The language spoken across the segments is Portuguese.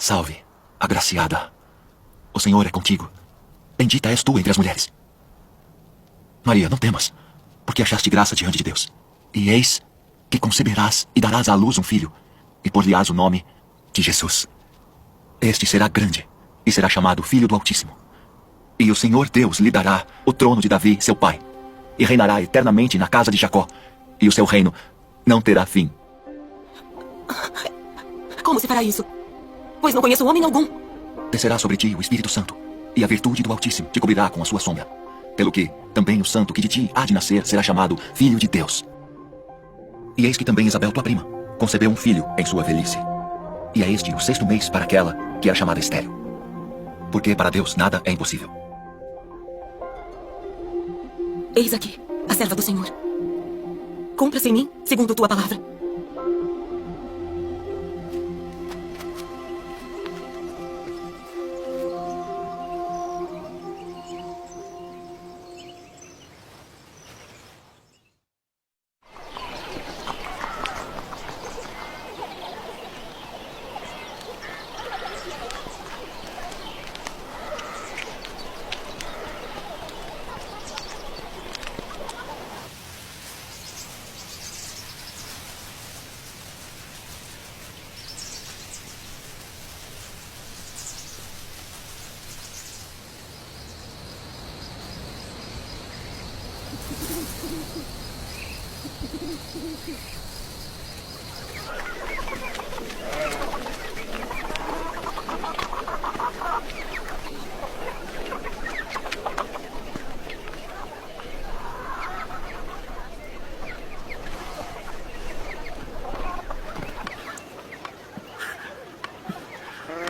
Salve, agraciada. O Senhor é contigo. Bendita és tu entre as mulheres. Maria, não temas, porque achaste graça diante de Deus. E eis que conceberás e darás à luz um filho, e por-lhe-ás o nome de Jesus. Este será grande, e será chamado Filho do Altíssimo. E o Senhor Deus lhe dará o trono de Davi, seu pai, e reinará eternamente na casa de Jacó, e o seu reino não terá fim. Como se fará isso? Pois não conheço homem algum. Descerá sobre ti o Espírito Santo, e a virtude do Altíssimo te cobrirá com a sua sombra. Pelo que também o santo que de ti há de nascer será chamado Filho de Deus. E eis que também Isabel, tua prima, concebeu um filho em sua velhice. E é este o 6º mês para aquela que era chamada estéril. Porque para Deus nada é impossível. Eis aqui, a serva do Senhor. Cumpra-se em mim, segundo tua palavra.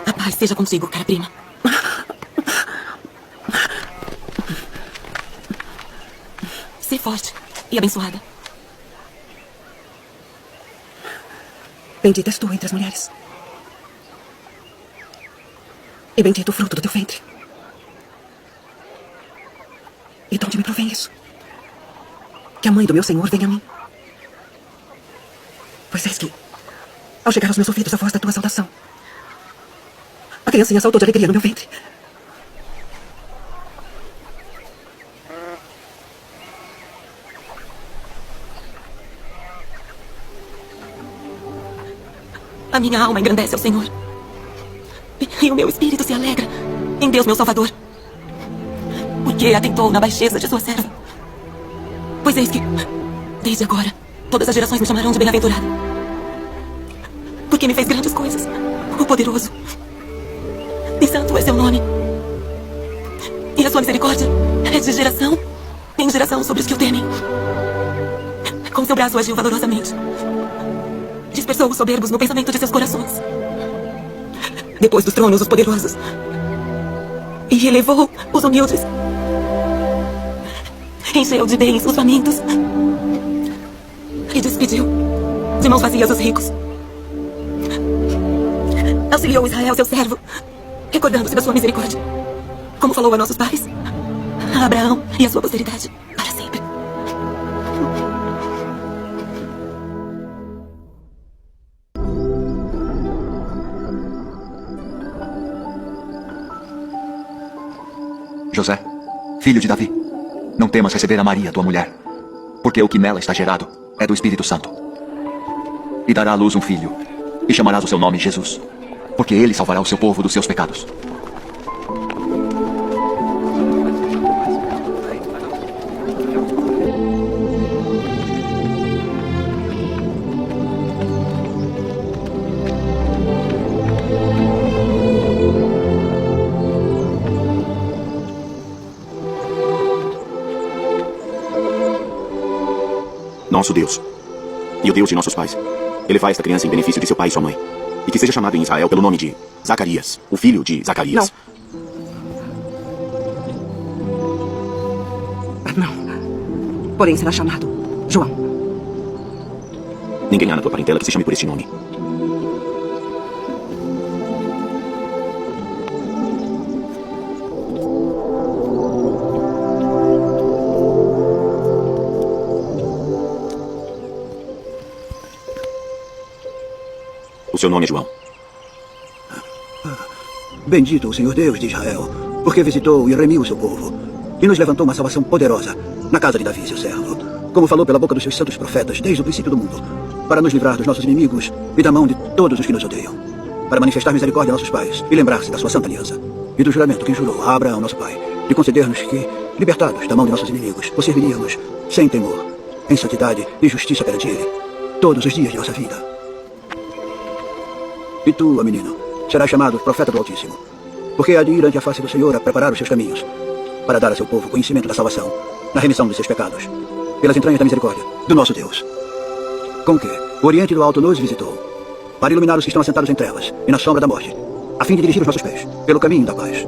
A paz seja contigo, cara prima. Sê forte e abençoada. Bendita és tu entre as mulheres. E bendito o fruto do teu ventre. E de onde me provém isso? Que a mãe do meu Senhor venha a mim. Pois eis que, ao chegar aos meus ouvidos a voz da tua saudação, a criancinha saltou de alegria no meu ventre. A minha alma engrandece ao Senhor. E o meu espírito se alegra em Deus, meu Salvador. Porque atentou na baixeza de sua serva. Pois eis que, desde agora, todas as gerações me chamarão de bem-aventurada. Porque me fez grandes coisas, o poderoso. E santo é seu nome. E a sua misericórdia é de geração em geração sobre os que o temem. Com seu braço agiu valorosamente. Dispersou os soberbos no pensamento de seus corações. Depois dos tronos, os poderosos. E elevou os humildes. Encheu de bens os famintos. E despediu de mãos vazias os ricos. Auxiliou Israel, seu servo, recordando-se da sua misericórdia, como falou a nossos pais, a Abraão e a sua posteridade, para sempre. José, filho de Davi, não temas receber a Maria, tua mulher, porque o que nela está gerado é do Espírito Santo. E dará à luz um filho, e chamarás o seu nome Jesus, porque ele salvará o seu povo dos seus pecados. Nosso Deus, e o Deus de nossos pais, elevai esta criança em benefício de seu pai e sua mãe, e que seja chamado em Israel pelo nome de Zacarias, o filho de Zacarias. Não. Porém será chamado João. Ninguém há na tua parentela que se chame por este nome. O seu nome é João. Bendito o Senhor Deus de Israel, porque visitou e remiu o seu povo, e nos levantou uma salvação poderosa na casa de Davi, seu servo, como falou pela boca dos seus santos profetas desde o princípio do mundo, para nos livrar dos nossos inimigos e da mão de todos os que nos odeiam, para manifestar misericórdia a nossos pais e lembrar-se da sua santa aliança e do juramento que jurou a Abraão, nosso pai, de conceder-nos que, libertados da mão de nossos inimigos, o serviríamos sem temor, em santidade e justiça perante ele, todos os dias de nossa vida. E tu, ó menino, serás chamado profeta do Altíssimo, porque há de ir ante a face do Senhor a preparar os seus caminhos, para dar a seu povo conhecimento da salvação, na remissão dos seus pecados, pelas entranhas da misericórdia do nosso Deus. Com que o Oriente do Alto nos visitou, para iluminar os que estão assentados em trevas e na sombra da morte, a fim de dirigir os nossos pés pelo caminho da paz.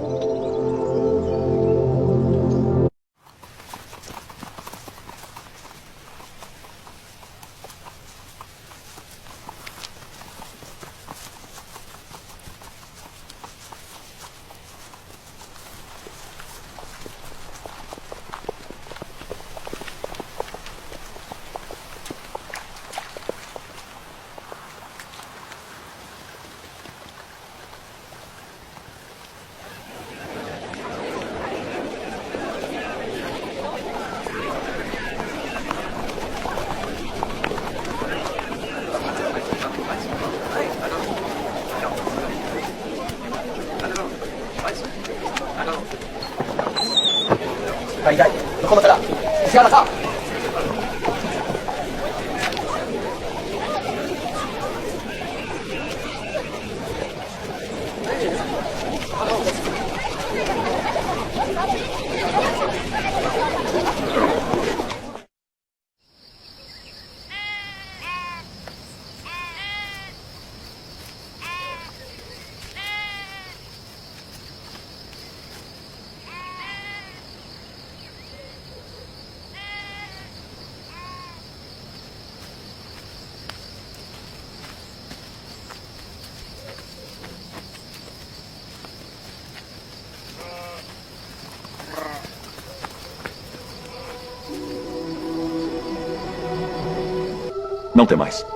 Não temais,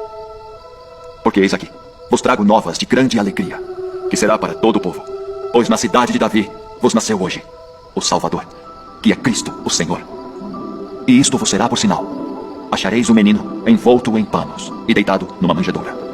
porque eis aqui, vos trago novas de grande alegria, que será para todo o povo, pois na cidade de Davi vos nasceu hoje o Salvador, que é Cristo, o Senhor. E isto vos será por sinal: achareis o menino envolto em panos e deitado numa manjedoura.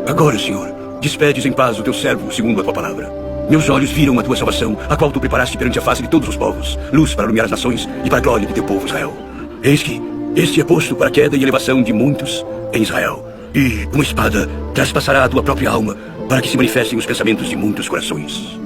Agora, Senhor, despedes em paz o teu servo, segundo a tua palavra. Meus olhos viram a tua salvação, a qual tu preparaste perante a face de todos os povos, luz para iluminar as nações e para a glória de teu povo Israel. Eis que este é posto para a queda e elevação de muitos em Israel, e uma espada traspassará a tua própria alma, para que se manifestem os pensamentos de muitos corações.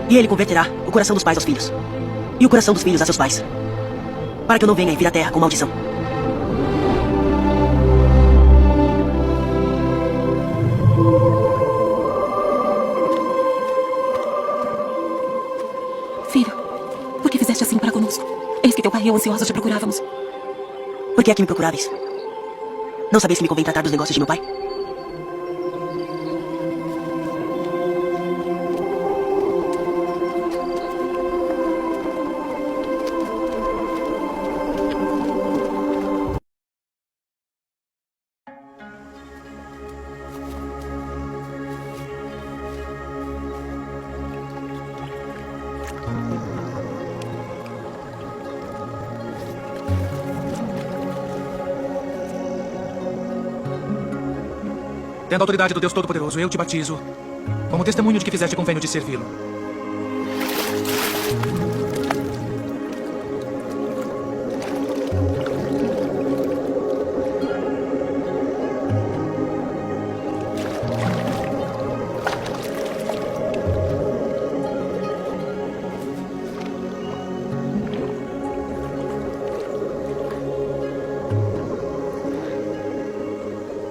E ele converterá o coração dos pais aos filhos, e o coração dos filhos a seus pais, para que eu não venha e vir a terra com maldição. Filho, por que fizeste assim para conosco? Eis que teu pai e eu ansiosos te procurávamos. Por que é que me procuráveis? Não sabeis que me convém tratar dos negócios de meu pai? Tendo a autoridade do Deus Todo-Poderoso, eu te batizo, como testemunho de que fizeste convênio de servi-lo.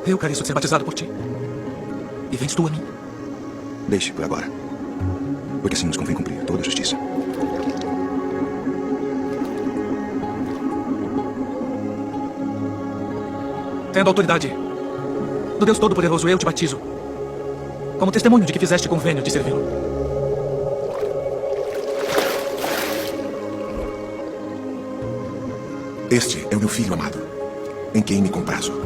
Eu careço de ser batizado por ti. E vens tu a mim. Deixe por agora. Porque assim nos convém cumprir toda a justiça. Tendo a autoridade do Deus Todo-Poderoso, eu te batizo, como testemunho de que fizeste convênio de servi-lo. Este é o meu filho amado, em quem me comprazo.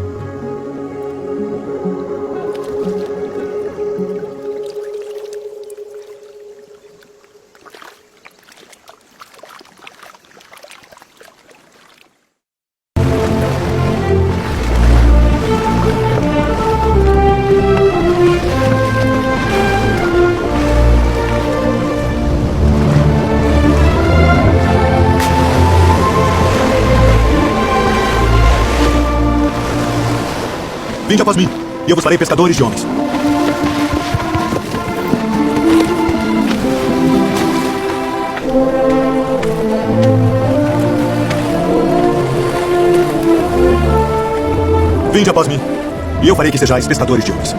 Vinde após mim, e eu vos farei pescadores de homens. Vinde após mim, e eu farei que sejais pescadores de homens.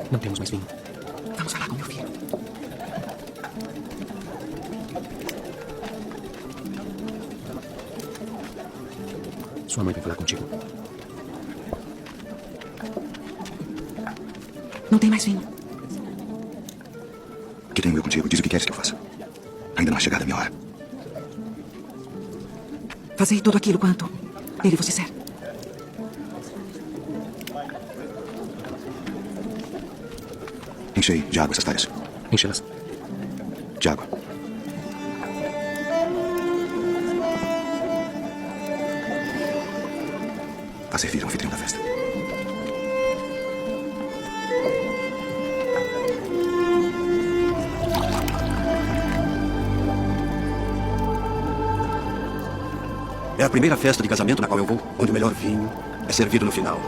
Não temos mais vinho. Vamos falar com meu filho. Sua mãe vai falar contigo. Não tem mais vinho. Que tenho eu contigo? Diz o que queres que eu faça. Ainda não é chegada a minha hora. Fazei tudo aquilo quanto ele vos disser. Enchei de água essas talhas. Enche-las. De água. Vá servir o anfitrião da festa. É a primeira festa de casamento na qual eu vou, onde o melhor vinho é servido no final.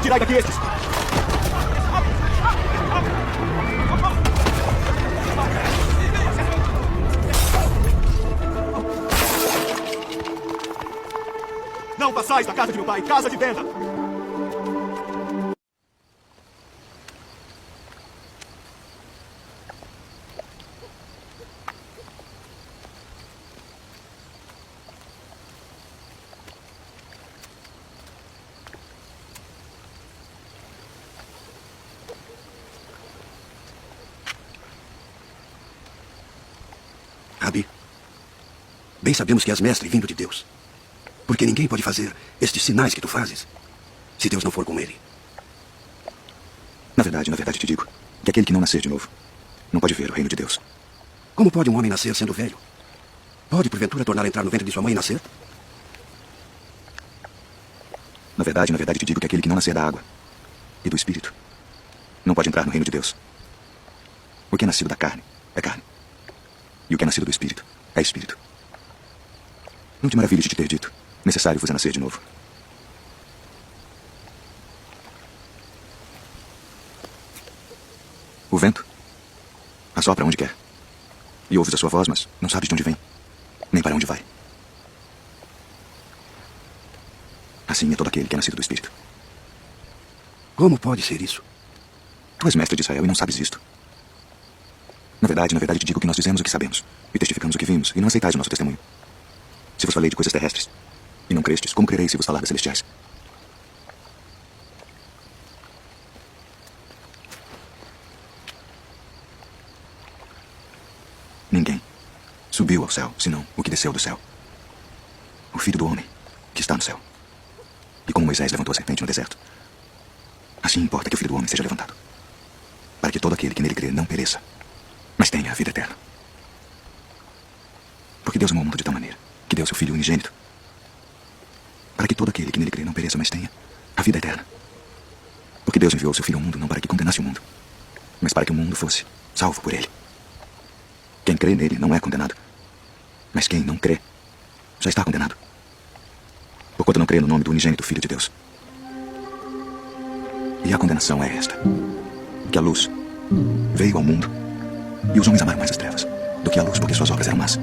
Tirai daqui estes! Não passais da casa de meu pai, casa de venda! Bem sabemos que és mestre vindo de Deus. Porque ninguém pode fazer estes sinais que tu fazes se Deus não for com ele. Na verdade te digo que aquele que não nascer de novo não pode ver o reino de Deus. Como pode um homem nascer sendo velho? Pode, porventura, tornar a entrar no ventre de sua mãe e nascer? Na verdade te digo que aquele que não nascer da água e do Espírito não pode entrar no reino de Deus. O que é nascido da carne é carne. E o que é nascido do Espírito é Espírito. Não te maravilhes de te ter dito: necessário vos é nascer de novo. O vento assopra onde quer. E ouves a sua voz, mas não sabes de onde vem, nem para onde vai. Assim é todo aquele que é nascido do Espírito. Como pode ser isso? Tu és mestre de Israel e não sabes isto. Na verdade te digo que nós dizemos o que sabemos, e testificamos o que vimos, e não aceitais o nosso testemunho. Se vos falei de coisas terrestres, e não crestes, como crereis se vos falar das celestiais? Ninguém subiu ao céu, senão o que desceu do céu. O Filho do Homem, que está no céu. E como Moisés levantou a serpente no deserto, assim importa que o Filho do Homem seja levantado, para que todo aquele que nele crê não pereça, mas tenha a vida eterna. Porque Deus amou o mundo de tal maneira que deu seu Filho unigênito, para que todo aquele que nele crê não pereça, mas tenha a vida eterna. Porque Deus enviou seu Filho ao mundo não para que condenasse o mundo, mas para que o mundo fosse salvo por ele. Quem crê nele não é condenado, mas quem não crê já está condenado, porquanto não crê no nome do unigênito Filho de Deus. E a condenação é esta: que a luz veio ao mundo, e os homens amaram mais as trevas do que a luz, porque suas obras eram más.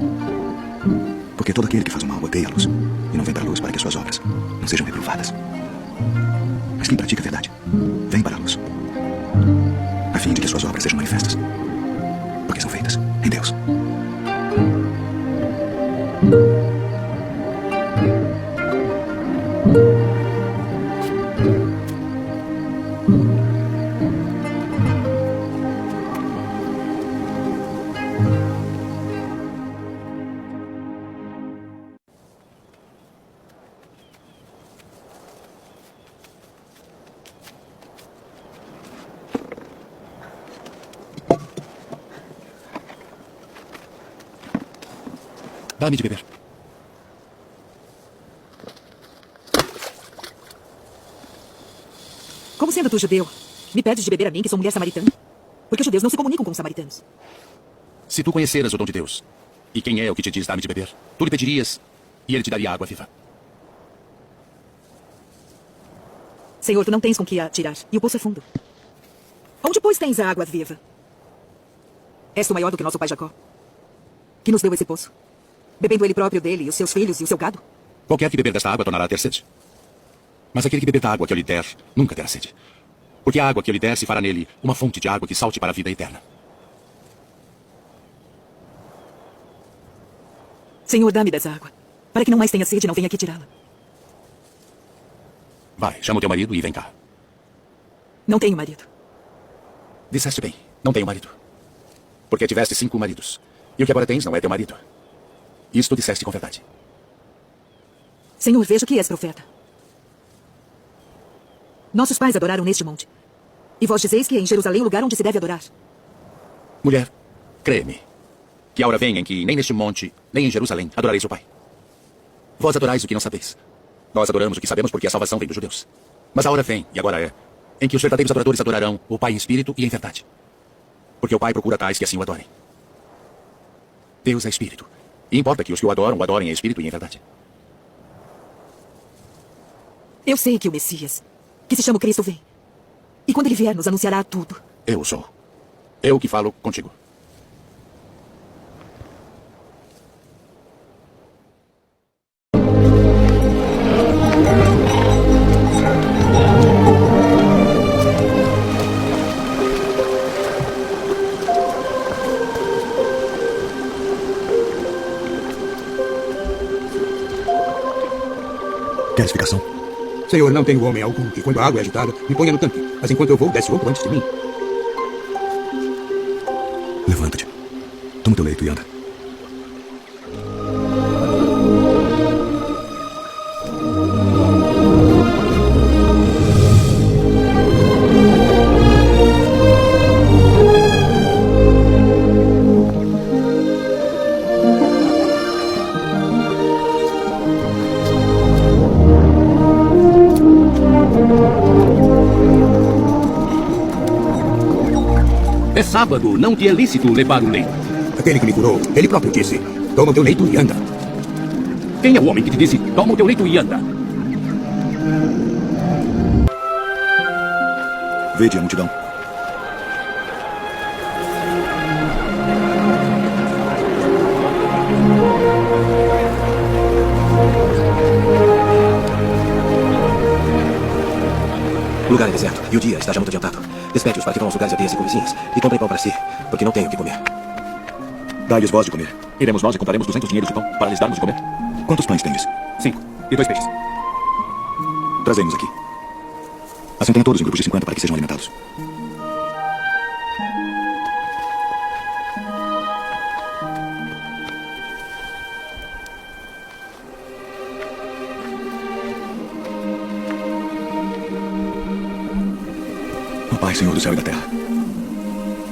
Porque todo aquele que faz o mal odeia a luz, e não vem para a luz para que suas obras não sejam reprovadas. Mas quem pratica a verdade vem para a luz, a fim de que suas obras sejam manifestas, porque são feitas em Deus. Dá-me de beber. Como sendo tu judeu, me pedes de beber a mim, que sou mulher samaritana? Porque os judeus não se comunicam com os samaritanos. Se tu conheceras o dom de Deus, e quem é o que te diz dá-me de beber, tu lhe pedirias, e ele te daria água viva. Senhor, tu não tens com que a tirar, e o poço é fundo. Onde, pois, tens a água viva? És tu maior do que nosso pai Jacó, que nos deu esse poço, bebendo ele próprio dele, e os seus filhos e o seu gado? Qualquer que beber desta água tornará a ter sede. Mas aquele que beber da água que eu lhe der, nunca terá sede. Porque a água que eu lhe der se fará nele uma fonte de água que salte para a vida eterna. Senhor, dá-me dessa água, para que não mais tenha sede e não venha aqui tirá-la. Vai, chama o teu marido e vem cá. Não tenho marido. Disseste bem, não tenho marido. Porque tiveste 5 maridos, e o que agora tens não é teu marido. Isto disseste com verdade. Senhor, vejo que és profeta. Nossos pais adoraram neste monte, e vós dizeis que é em Jerusalém o lugar onde se deve adorar. Mulher, crê-me, que a hora vem em que nem neste monte, nem em Jerusalém adorareis o Pai. Vós adorais o que não sabeis. Nós adoramos o que sabemos porque a salvação vem dos judeus. Mas a hora vem, e agora é, em que os verdadeiros adoradores adorarão o Pai em espírito e em verdade. Porque o Pai procura tais que assim o adorem. Deus é espírito, e importa que os que o adorem em espírito e em verdade. Eu sei que o Messias, que se chama Cristo, vem. E quando ele vier, nos anunciará tudo. Eu sou. Eu que falo contigo. Queres explicação? Senhor, não tenho homem algum que, quando a água é agitada, me ponha no tanque. Mas enquanto eu vou, desce outro antes de mim. Levanta-te. Toma teu leito e anda. É sábado, não te é lícito levar o leito. Aquele que me curou, ele próprio disse: toma o teu leito e anda. Quem é o homem que te disse, toma o teu leito e anda? Vede a multidão. O lugar é deserto e o dia está já muito adiantado. Despede-os para que vão aos lugares aldeias circunvizinhas e comprem pão para si, porque não tenho o que comer. Dai-lhes voz de comer. Iremos nós e compraremos 200 dinheiros de pão para lhes darmos de comer. Quantos pães tendes? 5 e 2 peixes. Trazemos aqui. Assim tenham todos em grupos de 50 para que sejam alimentados. Ó Pai, Senhor do céu e da terra,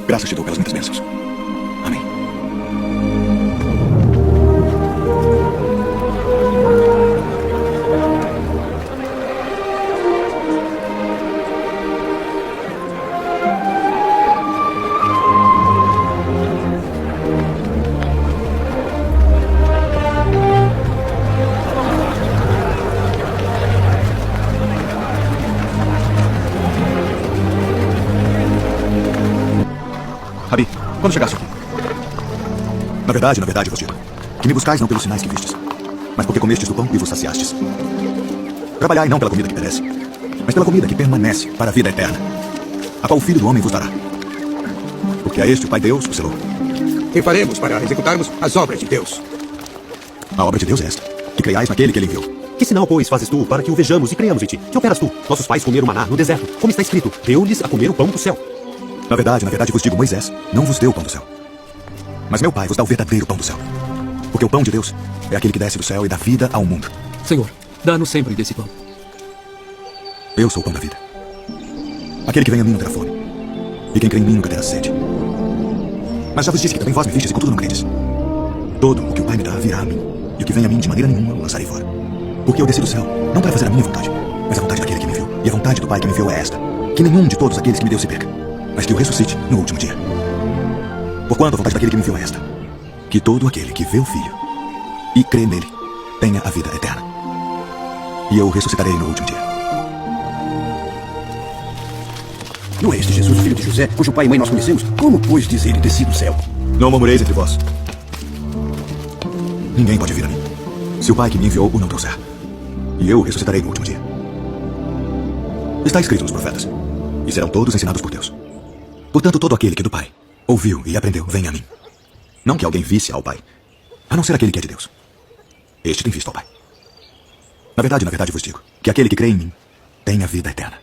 graças te dou pelas muitas bênçãos. Amém. Rabi, quando chegaste aqui? Na verdade vos digo, que me buscais não pelos sinais que vistes, mas porque comestes do pão e vos saciastes. Trabalhai não pela comida que perece, mas pela comida que permanece para a vida eterna, a qual o Filho do Homem vos dará. Porque a este o Pai Deus o selou. E faremos para executarmos as obras de Deus. A obra de Deus é esta, que creiais naquele que ele enviou. Que sinal, pois, fazes tu para que o vejamos e creiamos em ti? Que operas tu? Nossos pais comeram maná no deserto, como está escrito, deu-lhes a comer o pão do céu. Na verdade vos digo, Moisés não vos deu o pão do céu, mas meu Pai vos dá o verdadeiro pão do céu. Porque o pão de Deus é aquele que desce do céu e dá vida ao mundo. Senhor, dá-nos sempre desse pão. Eu sou o pão da vida. Aquele que vem a mim não terá fome, e quem crê em mim nunca terá sede. Mas já vos disse que também vós me vistes e contudo não credes. Todo o que o Pai me dá virá a mim, e o que vem a mim de maneira nenhuma o lançarei fora. Porque eu desci do céu, não para fazer a minha vontade, mas a vontade daquele que me enviou. E a vontade do Pai que me enviou é esta, que nenhum de todos aqueles que me deu se perca, mas que eu ressuscite no último dia. Porquanto a vontade daquele que me enviou é esta, que todo aquele que vê o Filho e crê nele tenha a vida eterna. E eu o ressuscitarei no último dia. Não é este Jesus, filho de José, cujo pai e mãe nós conhecemos? Como, pois, diz ele, desci do céu? Não murmureis entre vós. Ninguém pode vir a mim, se o Pai que me enviou o não trouxer. E eu o ressuscitarei no último dia. Está escrito nos profetas, e serão todos ensinados por Deus. Portanto, todo aquele que do Pai ouviu e aprendeu, vem a mim. Não que alguém visse ao Pai, a não ser aquele que é de Deus. Este tem visto ao Pai. Na verdade vos digo, que aquele que crê em mim tem a vida eterna.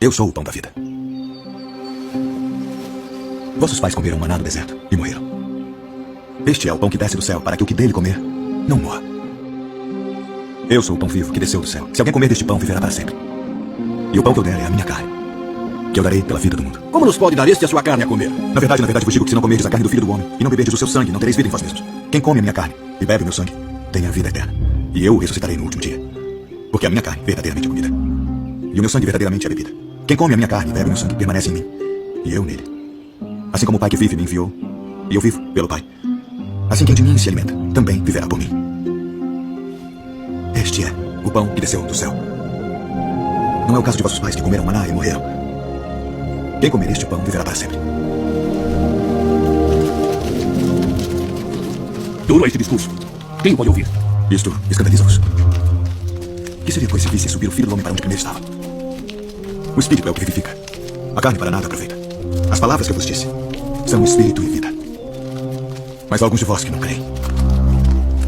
Eu sou o pão da vida. Vossos pais comeram maná no deserto e morreram. Este é o pão que desce do céu, para que o que dele comer não morra. Eu sou o pão vivo que desceu do céu. Se alguém comer deste pão, viverá para sempre. E o pão que eu der é a minha carne, que eu darei pela vida do mundo. Como nos pode dar este a sua carne a comer? Na verdade vos digo que se não comerdes a carne do Filho do Homem e não beberdes o seu sangue, não tereis vida em vós mesmos. Quem come a minha carne e bebe o meu sangue tem a vida eterna. E eu o ressuscitarei no último dia. Porque a minha carne verdadeiramente é comida, e o meu sangue verdadeiramente é bebida. Quem come a minha carne e bebe o meu sangue permanece em mim, e eu nele. Assim como o Pai que vive me enviou, e eu vivo pelo Pai, assim quem de mim se alimenta também viverá por mim. Este é o pão que desceu do céu. Não é o caso de vossos pais que comeram maná e morreram. Quem comer este pão viverá para sempre. Duro este discurso. Quem pode ouvir? Isto escandaliza-vos. Que seria, pois, se visse subir o Filho do Homem para onde primeiro estava? O Espírito é o que vivifica. A carne para nada aproveita. As palavras que eu vos disse são Espírito e vida. Mas há alguns de vós que não creem.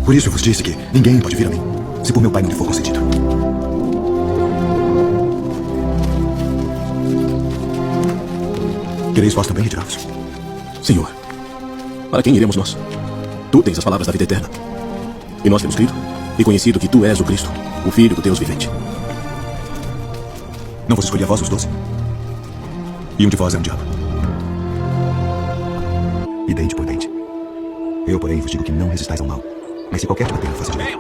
Por isso eu vos disse que ninguém pode vir a mim, se por meu Pai não lhe for concedido. Quereis vós também retirar-vos? Senhor, para quem iremos nós? Tu tens as palavras da vida eterna. E nós temos crido e conhecido que tu és o Cristo, o Filho do Deus vivente. Não vos escolhi a vós os 12? E um de vós é um diabo. E dente por dente. Eu, porém, vos digo que não resistais ao mal, mas se qualquer te bater, faça direito.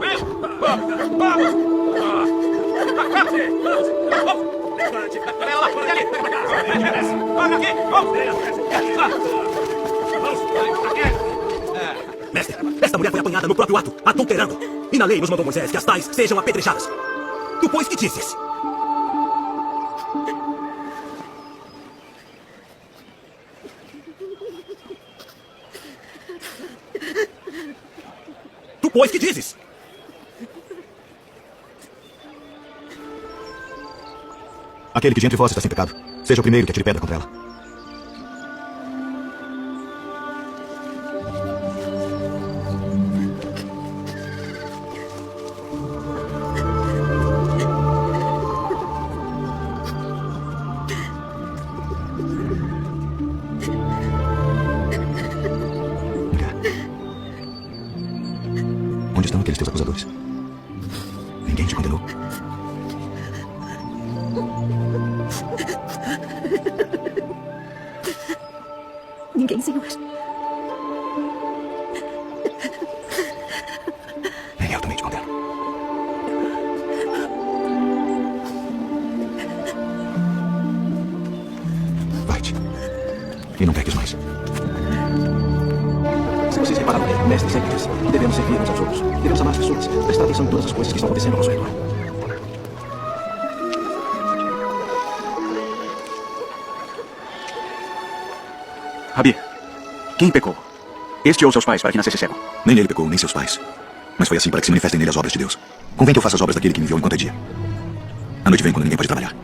Mestre, esta mulher foi apanhada no próprio ato, adulterando. E na lei nos mandou Moisés que as tais sejam apedrejadas. Tu, pois, que dizes? Tu, pois, que dizes? Aquele que de entre vós está sem pecado, seja o primeiro que atire pedra contra ela. Onde estão aqueles teus acusadores? Ninguém te condenou? Ninguém, Senhor. Nem eu também te condeno. Vai-te. E não peques mais. Se vocês repararam bem, o mestre sempre diz que devemos servir uns aos outros. Devemos amar as pessoas, prestar atenção em todas as coisas que estão acontecendo ao nosso redor. Rabi, quem pecou? Este ou seus pais para que nascesse cego? Nem ele pecou, nem seus pais. Mas foi assim para que se manifestem nele as obras de Deus. Convém que eu faça as obras daquele que me enviou enquanto é dia. A noite vem quando ninguém pode trabalhar.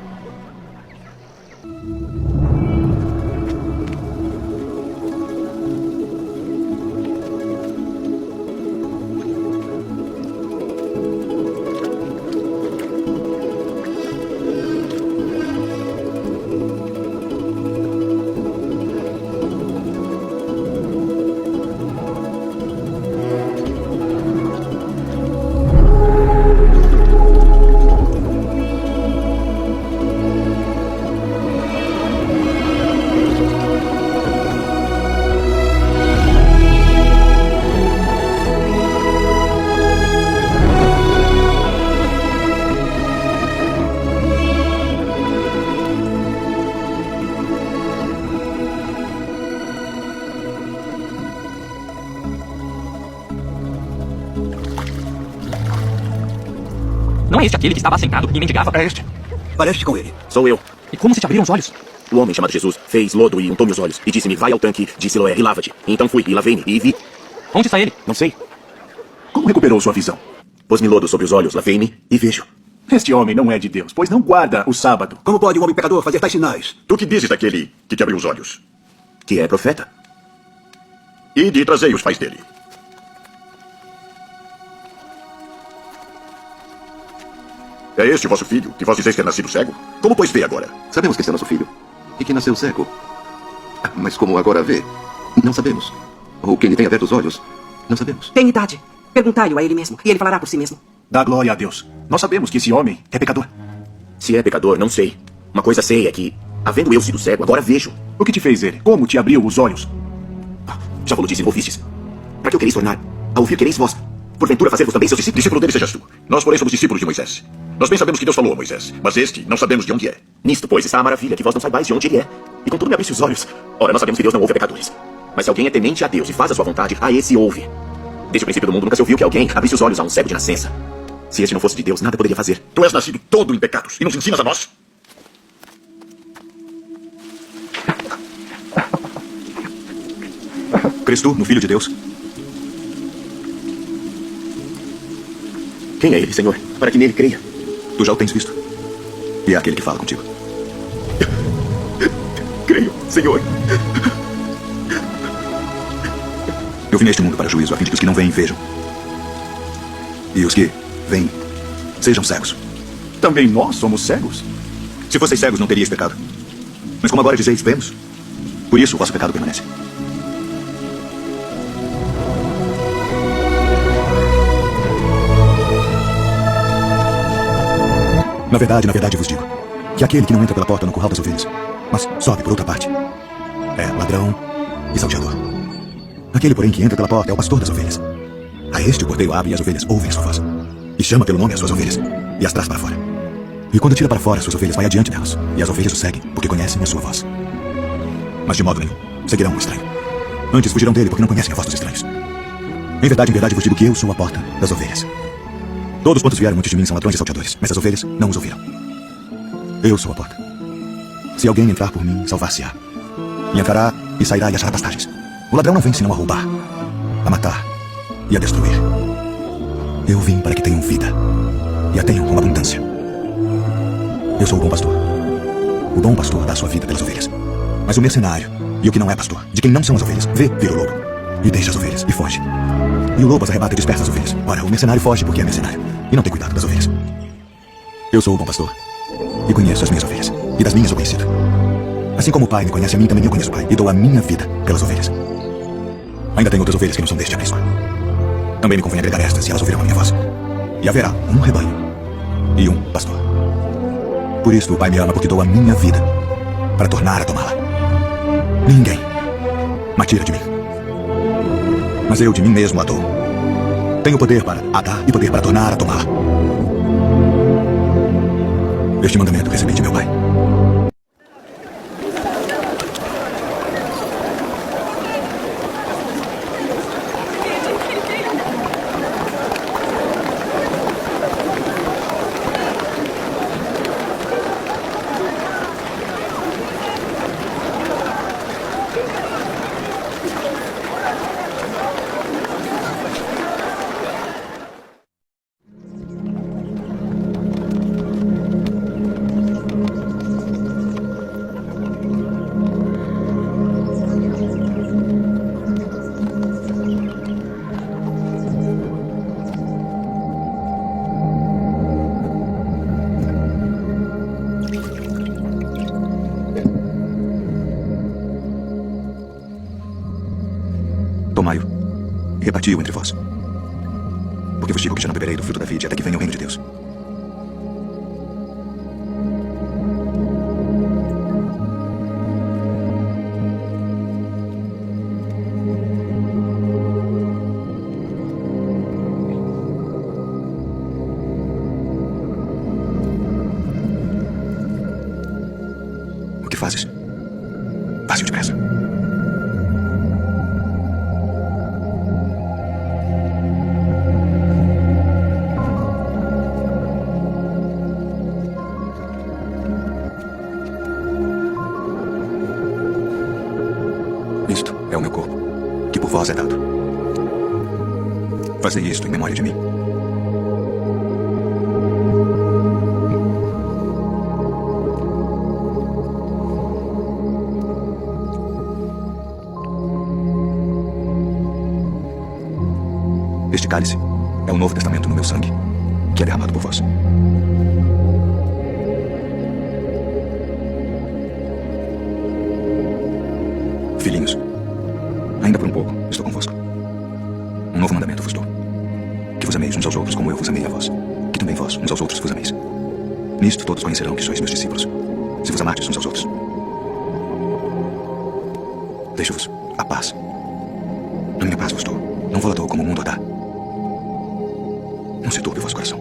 Não é este aquele que estava sentado e mendigava? É este. Parece com ele. Sou eu. E como se te abriram os olhos? O homem chamado Jesus fez lodo e untou meus olhos e disse-me, vai ao tanque de Siloé e lava-te. Então fui e lavei-me e vi. Onde está ele? Não sei. Como recuperou sua visão? Pôs-me lodo sobre os olhos, lavei-me e vejo. Este homem não é de Deus, pois não guarda o sábado. Como pode um homem pecador fazer tais sinais? Tu que dizes daquele que te abriu os olhos? Que é profeta. E de trazei os pais dele. É este o vosso filho, que vós dizeis ter nascido cego? Como pois vê agora? Sabemos que este é nosso filho e que nasceu cego. Mas como agora vê, não sabemos. Ou quem lhe tem aberto os olhos, não sabemos. Tem idade. Perguntai-o a ele mesmo, e ele falará por si mesmo. Dá glória a Deus. Nós sabemos que esse homem é pecador. Se é pecador, não sei. Uma coisa sei é que, havendo eu sido cego, agora vejo. O que te fez ele? Como te abriu os olhos? Já vos disse, não ouvistes. Para que eu quereis tornar? A ouvir quereis vós. Porventura fazer-vos também seus discípulos? Discípulo dele sejas tu. Nós, porém, somos discípulos de Moisés. Nós bem sabemos que Deus falou a Moisés, mas este não sabemos de onde é. Nisto, pois, está a maravilha, que vós não saibais de onde ele é. E contudo me abriste os olhos. Ora, nós sabemos que Deus não ouve a pecadores. Mas se alguém é temente a Deus e faz a sua vontade, a esse ouve. Desde o princípio do mundo nunca se ouviu que alguém abrisse os olhos a um cego de nascença. Se este não fosse de Deus, nada poderia fazer. Tu és nascido todo em pecados e nos ensinas a nós? Crês tu no Filho de Deus? Quem é ele, Senhor? Para que nele creia. Tu já o tens visto. E é aquele que fala contigo. Creio, Senhor. Eu vim neste mundo para juízo, a fim de que os que não veem vejam. E os que veem sejam cegos. Também nós somos cegos? Se fosseis cegos, não teríeis pecado. Mas como agora dizeis, vemos. Por isso o vosso pecado permanece. Na verdade vos digo que aquele que não entra pela porta no curral das ovelhas, mas sobe por outra parte, é ladrão e salteador. Aquele, porém, que entra pela porta é o pastor das ovelhas. A este o cordeiro abre e as ovelhas ouvem a sua voz. E chama pelo nome as suas ovelhas e as traz para fora. E quando tira para fora suas ovelhas, vai adiante delas. E as ovelhas o seguem, porque conhecem a sua voz. Mas de modo nenhum seguirão um estranho. Antes fugirão dele, porque não conhecem a voz dos estranhos. Em verdade vos digo que eu sou a porta das ovelhas. Todos quantos vieram antes de mim são ladrões e salteadores, mas as ovelhas não os ouviram. Eu sou a porta. Se alguém entrar por mim, salvar-se-á. E entrará e sairá e achará pastagens. O ladrão não vem senão a roubar, a matar e a destruir. Eu vim para que tenham vida e a tenham com abundância. Eu sou o bom pastor. O bom pastor dá a sua vida pelas ovelhas. Mas o mercenário e o que não é pastor, de quem não são as ovelhas, vê vir o lobo e deixa as ovelhas e foge. E o lobo as arrebata e dispersa as ovelhas. Ora, o mercenário foge porque é mercenário e não tem cuidado das ovelhas. Eu sou o bom pastor e conheço as minhas ovelhas, e das minhas sou conhecido. Assim como o Pai me conhece a mim, também eu conheço o Pai, e dou a minha vida pelas ovelhas. Ainda tenho outras ovelhas que não são deste aprisco. Também me convém agregar estas, e elas ouvirão a minha voz. E haverá um rebanho e um pastor. Por isso o Pai me ama, porque dou a minha vida para tornar a tomá-la. Ninguém me tira de mim, mas eu de mim mesmo a dou. Tenho poder para a dar e poder para tornar a tomá-la. Este mandamento recebi de meu Pai. Tomai-o e reparti-o entre vós. Porque vos digo que já não beberei do fruto da vide até que venha o reino de Deus. O que fazes? Faze-o depressa. Isto é o meu corpo, que por vós é dado. Fazei isto em memória de mim. Este cálice é o novo testamento no meu sangue, que é derramado por vós. Filhinhos, ainda por um pouco estou convosco. Um novo mandamento vos dou: que vos ameis uns aos outros como eu vos amei a vós, que também vós uns aos outros vos ameis. Nisto todos conhecerão que sois meus discípulos, se vos amardes uns aos outros. Deixo-vos a paz. A minha paz vos dou, não vou-la dou como o mundo a dá. Não se turbe o vosso coração,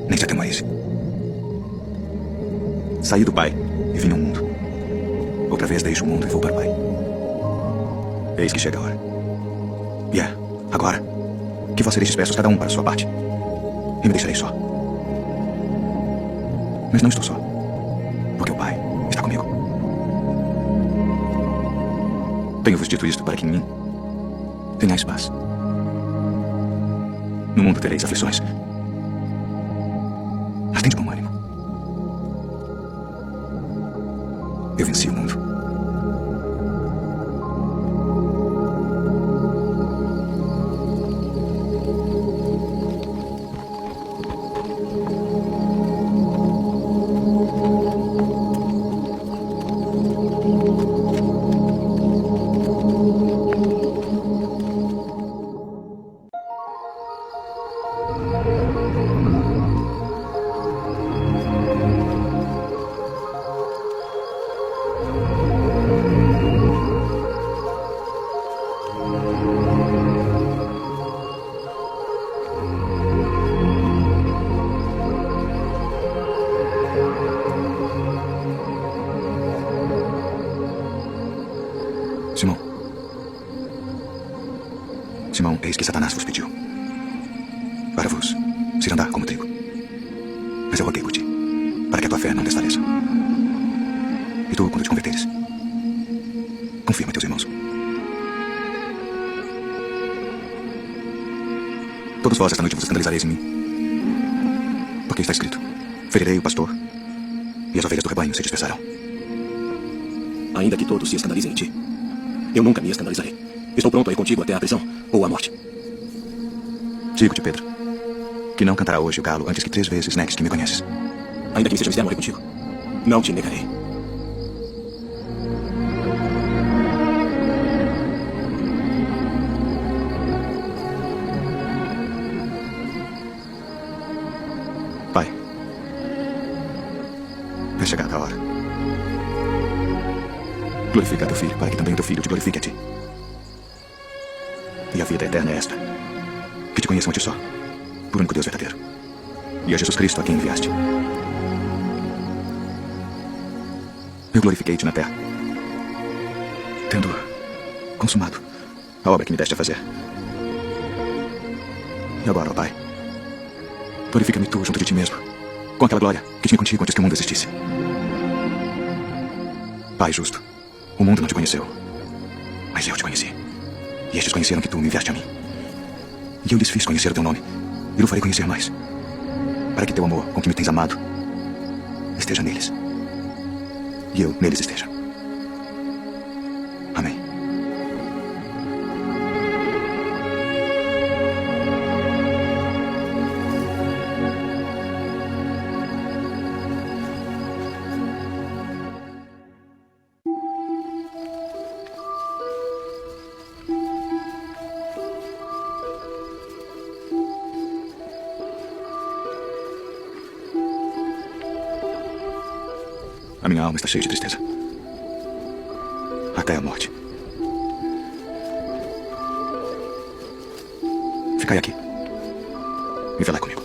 nem se atemorise. Saí do Pai e vim ao mundo. Outra vez deixo o mundo e vou para o Pai. Eis que chega a hora. E é agora que vós sereis dispersos cada um para a sua parte, e me deixarei só. Mas não estou só, porque o Pai está comigo. Tenho-vos dito isto para que em mim tenhais paz. No mundo tereis aflições, mas tende bom ânimo. Eu venci o mundo. Então, eis que Satanás vos pediu para vos cirandar como trigo. Mas eu roguei por ti, para que a tua fé não desfaleça. E tu, quando te converteres, confirma teus irmãos. Todos vós esta noite vos escandalizareis em mim. Porque está escrito: ferirei o pastor, e as ovelhas do rebanho se dispersarão. Ainda que todos se escandalizem em ti, eu nunca me escandalizarei. Estou pronto a ir contigo até a prisão ou a morte. Digo-te, Pedro, que não cantará hoje o galo antes que 3 vezes negues que me conheces. Ainda que me seja mister morrer contigo, não te negarei. Pai, é chegada a hora. Glorifica a teu filho, para que também o teu filho te glorifique a ti. E a vida eterna é esta: que te conheçam a ti só, por único Deus verdadeiro, e a Jesus Cristo a quem enviaste. Eu glorifiquei-te na terra, tendo consumado a obra que me deste a fazer. E agora, ó Pai, glorifica-me tu junto de ti mesmo, com aquela glória que tinha contigo antes que o mundo existisse. Pai justo, o mundo não te conheceu, mas eu te conheci. E estes conheceram que tu me enviaste a mim. E eu lhes fiz conhecer o teu nome, e o farei conhecer mais, para que teu amor, com que me tens amado, esteja neles, e eu neles esteja. Amém. A minha alma está cheia de tristeza, até a morte. Ficai aqui e velai comigo.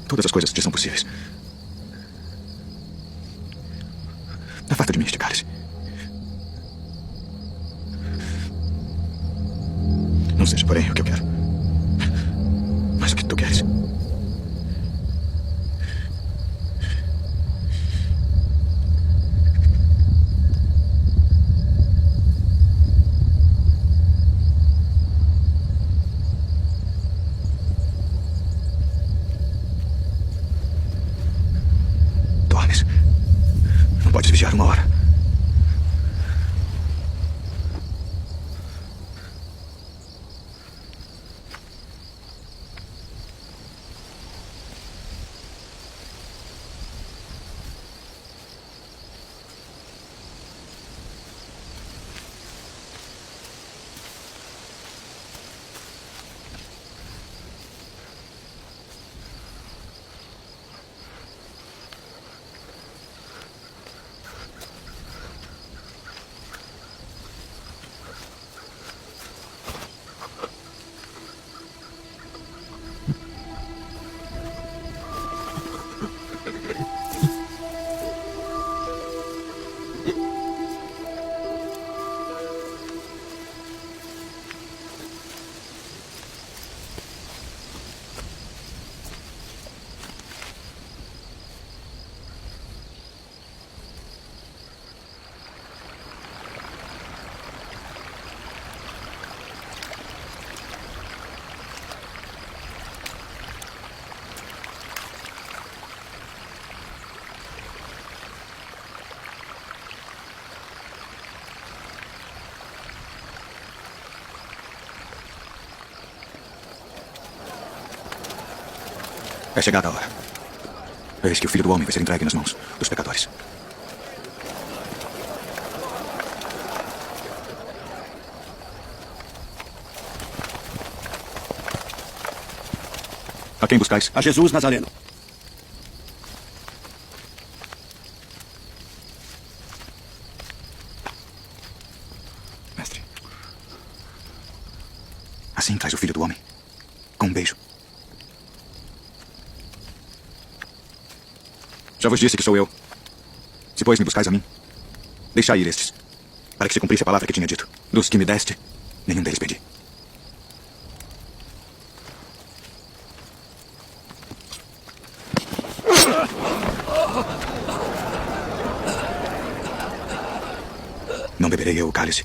Todas as coisas te são possíveis. Afasta de mim este cálice. Não seja, porém, o que eu quero, mas o que tu queres. Podes vigiar 1 hora. É chegada a hora. Eis que o Filho do Homem vai ser entregue nas mãos dos pecadores. A quem buscais? A Jesus Nazareno. Mestre. Assim traz o Filho do Homem. Com um beijo. Já vos disse que sou eu. Se, pois, me buscais a mim, deixai ir estes, para que se cumprisse a palavra que tinha dito. Dos que me deste, nenhum deles pedi. Não beberei eu o cálice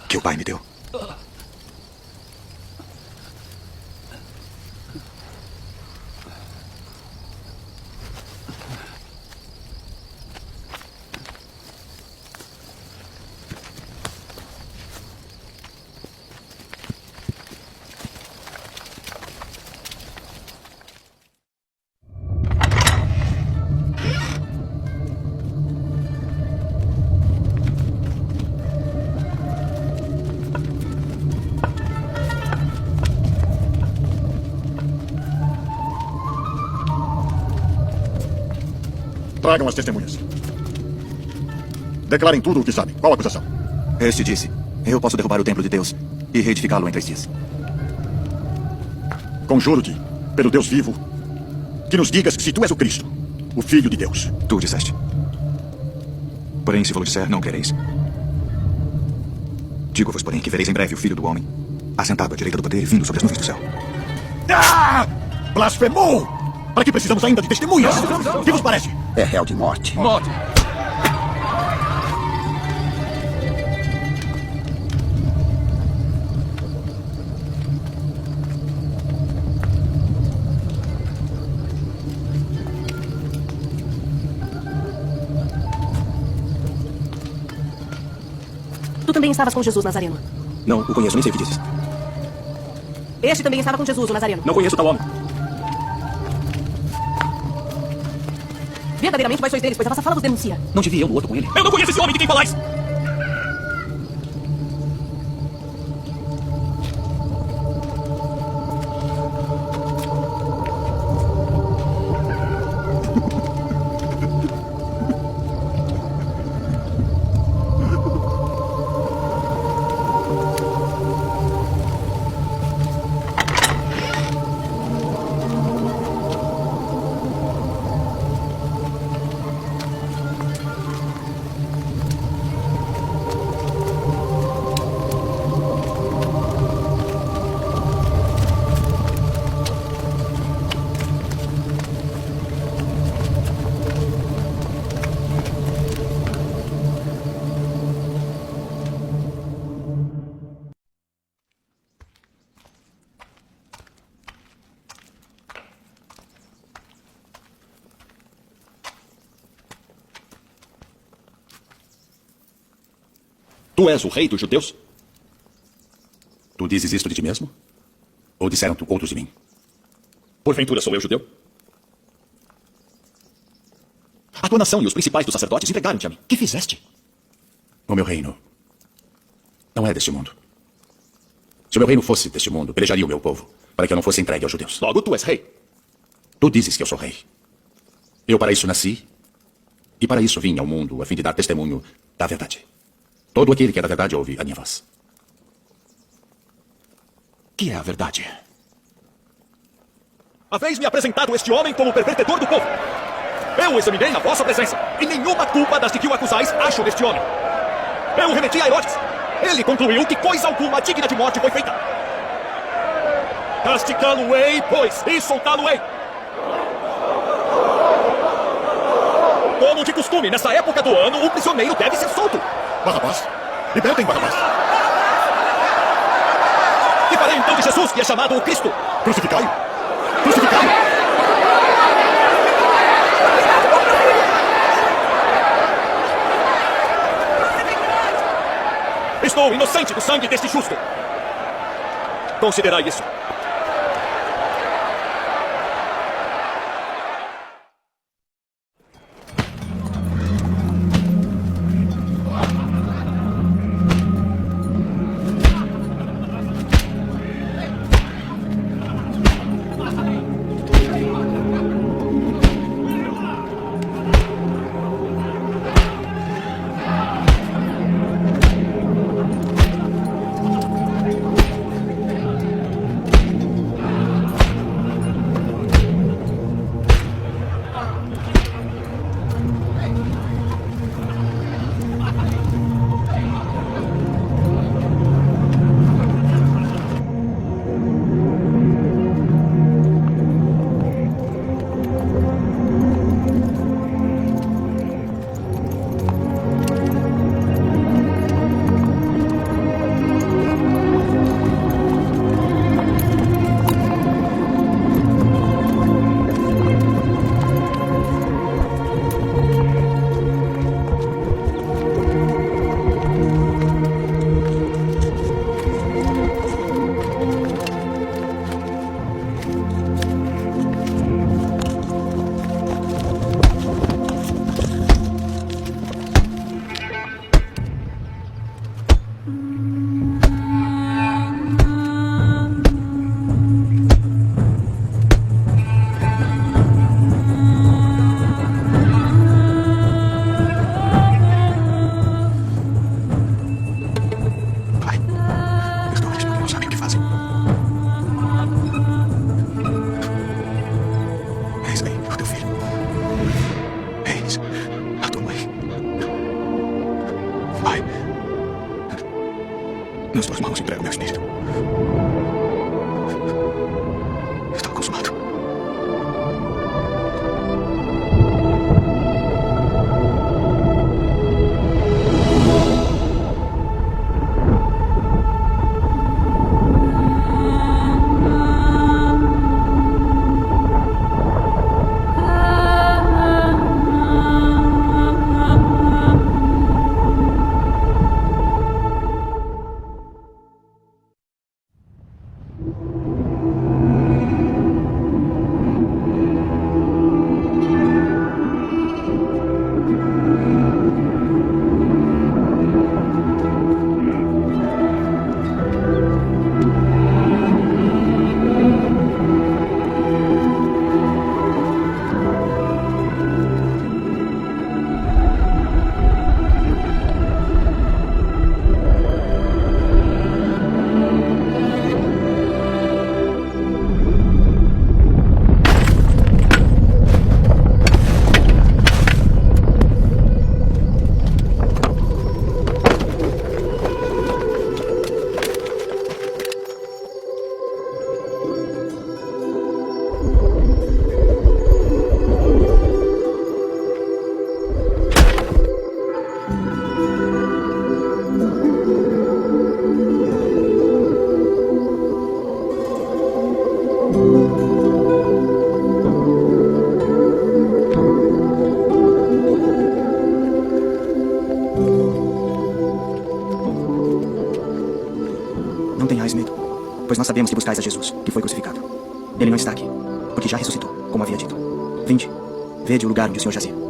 que o Pai me deu. Tragam as testemunhas. Declarem tudo o que sabem. Qual a acusação? Este disse: eu posso derrubar o templo de Deus e reedificá-lo em 3 dias. Conjuro-te, pelo Deus vivo, que nos digas se tu és o Cristo, o Filho de Deus. Tu disseste. Porém, se vou disser, não crereis. Digo-vos, porém, que vereis em breve o Filho do Homem, assentado à direita do poder e vindo sobre as nuvens do céu. Ah! Blasfemou! Para que precisamos ainda de testemunhas? O que vos parece? É réu de morte. Morte! Tu também estavas com Jesus Nazareno. Não, o conheço, nem sei o que dizes. Este também estava com Jesus, o Nazareno. Não conheço tal homem. Verdadeiramente vós sois deles, pois a vossa fala vos denuncia. Não te vi eu no outro com ele. Eu não conheço esse homem de quem falais! Tu és o rei dos judeus? Tu dizes isto de ti mesmo? Ou disseram-te outros de mim? Porventura sou eu judeu? A tua nação e os principais dos sacerdotes entregaram-te a mim. Que fizeste? O meu reino não é deste mundo. Se o meu reino fosse deste mundo, pelejaria o meu povo, para que eu não fosse entregue aos judeus. Logo, tu és rei. Tu dizes que eu sou rei. Eu para isso nasci, e para isso vim ao mundo, a fim de dar testemunho da verdade. Todo aquele que é da verdade ouve a minha voz. Que é a verdade? Haveis-me apresentado este homem como pervertedor do povo. Eu o examinei na vossa presença, e nenhuma culpa das de que o acusais acho deste homem. Eu o remeti a Herodes. Ele concluiu que coisa alguma digna de morte foi feita. Castigá-lo-ei, pois, e soltá-lo-ei. Como de costume, nessa época do ano, o prisioneiro deve ser solto. Barrabás. Libertem Barrabás. Que farei então de Jesus, que é chamado o Cristo? Crucificai-o. Crucificai-o. Estou inocente do sangue deste justo. Considerai isso. sabemos que buscais a Jesus, que foi crucificado. Ele não está aqui, porque já ressuscitou, como havia dito. Vinde, vede o lugar onde o Senhor jazia.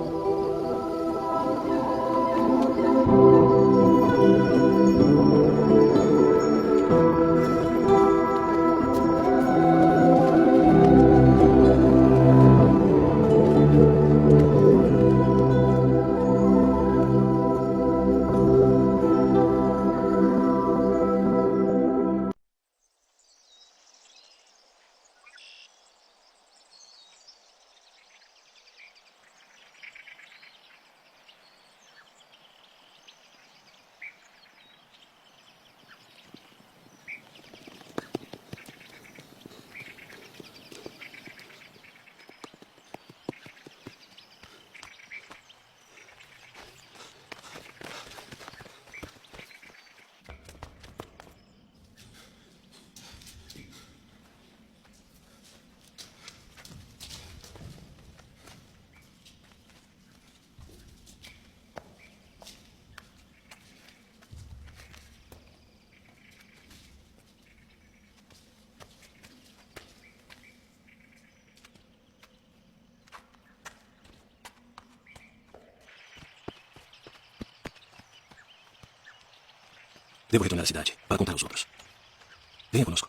Devo retornar à cidade para contar aos outros. Venha conosco.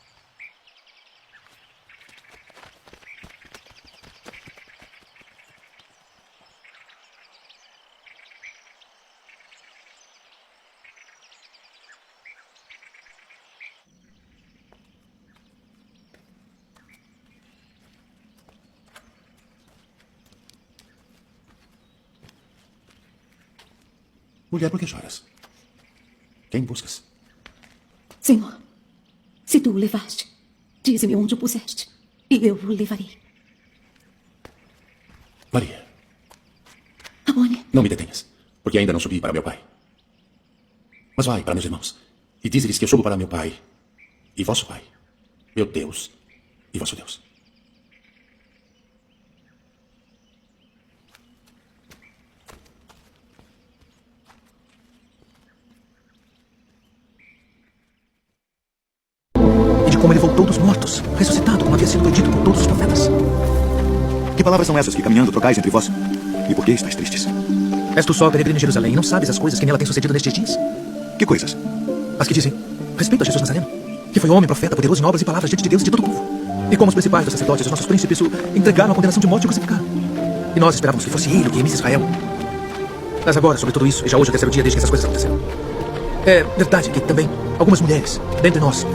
Mulher, por que choras? Quem buscas? Senhor, se tu o levaste, dize-me onde o puseste, e eu o levarei. Maria, Rabone, não me detenhas, porque ainda não subi para meu pai. Mas vai para meus irmãos, e dize-lhes que eu subo para meu pai e vosso pai, meu Deus e vosso Deus. Como ele voltou dos mortos, ressuscitado, como havia sido predito por todos os profetas. Que palavras são essas que caminhando trocais entre vós? E por que estáis tristes? És tu só peregrino em Jerusalém e não sabes as coisas que nela têm sucedido nestes dias? Que coisas? As que dizem respeito a Jesus Nazareno, que foi homem, profeta, poderoso em obras e palavras diante de Deus e de todo o povo. E como os principais dos sacerdotes, os nossos príncipes, o entregaram à condenação de morte e o crucificaram. E nós esperávamos que fosse ele que remisse Israel. Mas agora, sobre tudo isso, e já hoje é o terceiro dia desde que essas coisas aconteceram. É verdade que também algumas mulheres, dentre nós,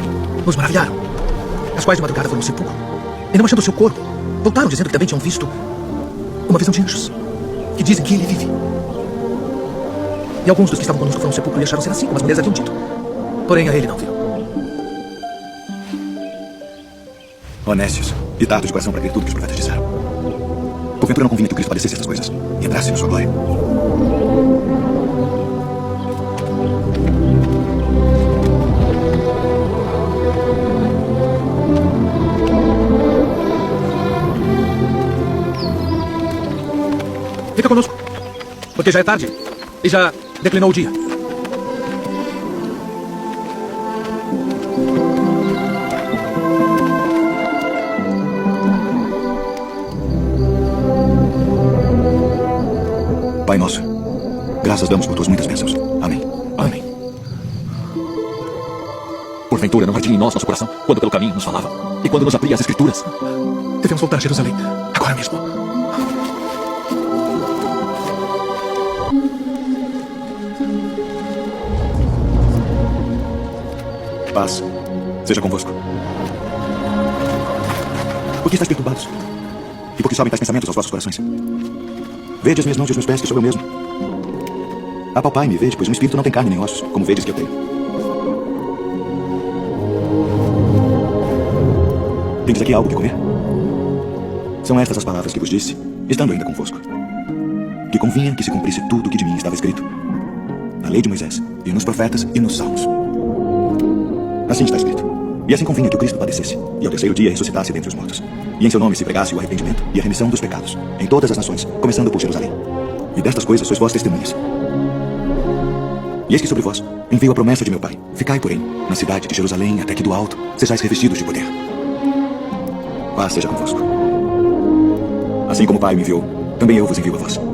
nos maravilharam, as quais de madrugada foram no sepulcro, e não achando o seu corpo, voltaram dizendo que também tinham visto uma visão de anjos, que dizem que ele vive. E alguns dos que estavam conosco foram no sepulcro e acharam ser assim, como as mulheres haviam dito. Porém, a ele não viram. Honestos e tardos de coração para crer tudo que os profetas disseram. Porventura não convinha que o Cristo padecesse estas coisas e entrasse na sua glória. Fica conosco, porque já é tarde e já declinou o dia. Pai nosso, graças damos por tuas muitas bênçãos. Amém. Amém. Porventura não ardia em nós nosso coração quando pelo caminho nos falava e quando nos abria as Escrituras? Devemos voltar a Jerusalém agora mesmo. Paz seja convosco. Por que estáis perturbados? E por que sobem tais pensamentos aos vossos corações? Vede as minhas mãos e os meus pés, que sou eu mesmo. Apalpai-me e vede, pois um espírito não tem carne nem ossos, como vedes que eu tenho. Tendes aqui algo que comer? São estas as palavras que vos disse, estando ainda convosco. Que convinha que se cumprisse tudo o que de mim estava escrito, na lei de Moisés, e nos profetas, e nos salmos. Assim está escrito. E assim convinha que o Cristo padecesse, e ao terceiro dia ressuscitasse dentre os mortos. E em seu nome se pregasse o arrependimento e a remissão dos pecados, em todas as nações, começando por Jerusalém. E destas coisas sois vós testemunhas. E eis que sobre vós envio a promessa de meu Pai. Ficai, porém, na cidade de Jerusalém, até que do alto sejais revestidos de poder. Paz seja convosco. Assim como o Pai me enviou, também eu vos envio a vós.